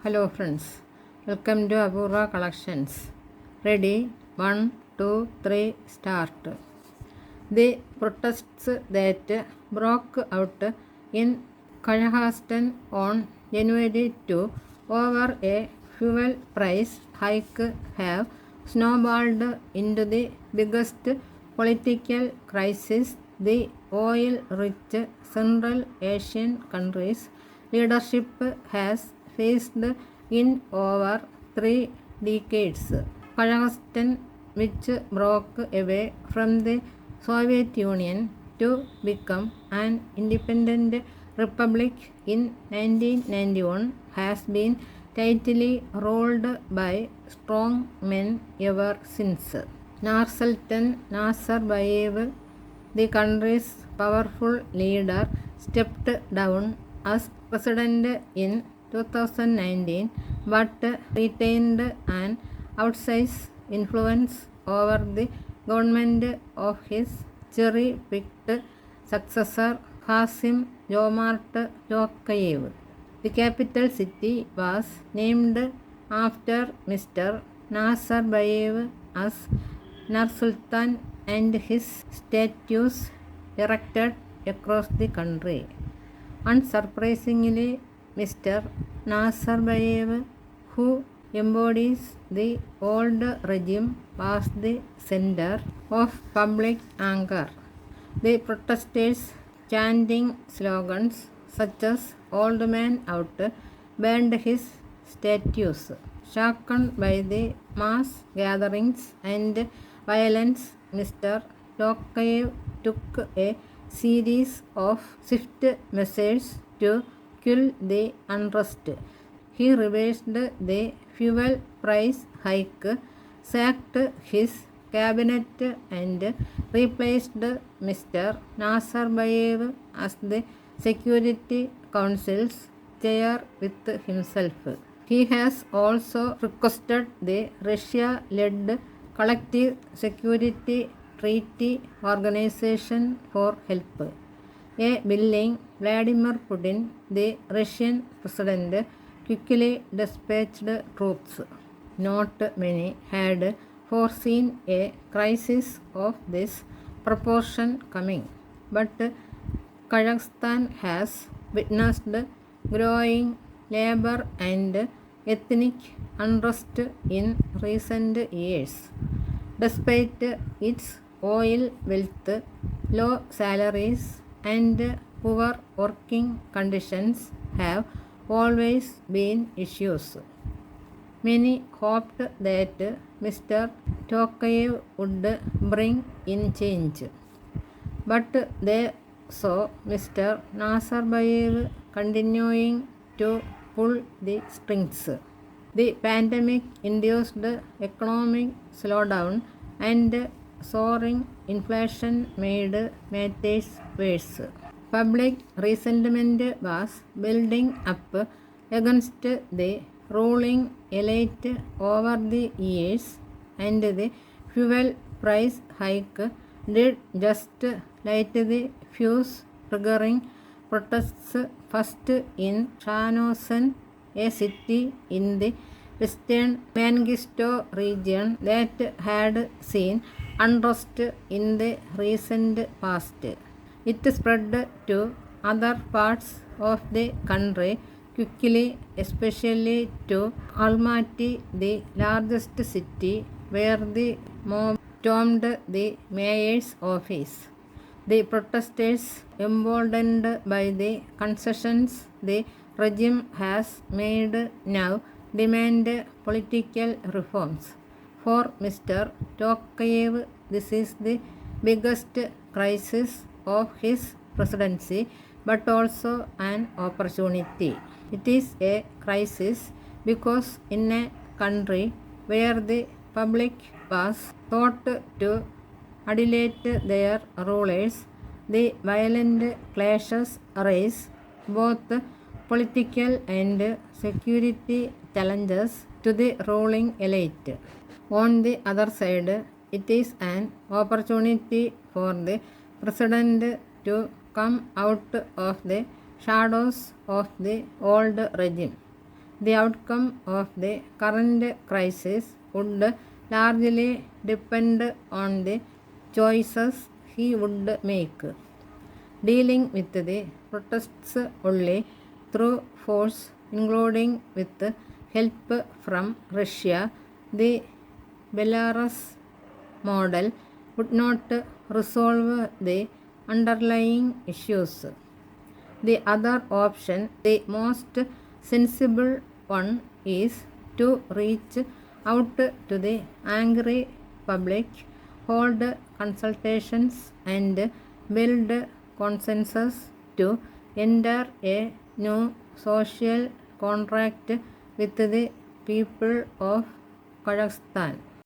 Hello friends, welcome to Apurva Collections. Ready? 1, 2, 3, start. The protests that broke out in Kazakhstan on January 2 over a fuel price hike have snowballed into the biggest political crisis the oil-rich Central Asian countries' leadership has faced in over 3 decades. Kazakhstan, which broke away from the Soviet Union to become an independent republic in 1991, has been tightly ruled by strong men ever since. Nursultan Nazarbayev, the country's powerful leader, stepped down as president in 2019 but retained an outsized influence over the government of his cherry-picked successor Kasim Jomart Tokayev. The capital city was named after Mr. Nazarbayev as Nursultan and his statues erected across the country. Unsurprisingly, Mr. Nazarbayev, who embodies the old regime, was the center of public anger. The protesters, chanting slogans such as "Old Man Out," burned his statues. Shocked by the mass gatherings and violence, Mr. Tokayev took a series of swift measures to quell the unrest. He reversed the fuel price hike, sacked his cabinet, and replaced Mr. Nazarbayev as the Security Council's chair with himself. He has also requested the Russia-led Collective Security Treaty Organization for help. A willing Vladimir Putin, the Russian president, quickly dispatched troops. Not many had foreseen a crisis of this proportion coming, but Kazakhstan has witnessed growing labor and ethnic unrest in recent years. Despite its oil wealth, low salaries, and poor working conditions have always been issues. Many hoped that Mr. Tokayev would bring in change, but they saw Mr. Nazarbayev continuing to pull the strings. The pandemic-induced economic slowdown and soaring inflation made matters worse. Public resentment was building up against the ruling elite over the years, and the fuel price hike did just light the fuse, triggering protests first in Shanosan, a city in the western Mangisto region that had seen unrest in the recent past. It spread to other parts of the country quickly, especially to Almaty, the largest city, where the mob stormed the mayor's office. The protesters, emboldened by the concessions the regime has made, now demand political reforms. For Mr. Tokayev, this is the biggest crisis of his presidency, but also an opportunity. It is a crisis because in a country where the public was taught to adulate their rulers, the violent clashes arise, both political and security challenges to the ruling elite. On the other side, it is an opportunity for the president to come out of the shadows of the old regime. The outcome of the current crisis would largely depend on the choices he would make. Dealing with the protests only through force, including with help from Russia, the Belarus model would not resolve the underlying issues. The other option, the most sensible one, is to reach out to the angry public, hold consultations, and build consensus to enter a new social contract with the people of Kazakhstan.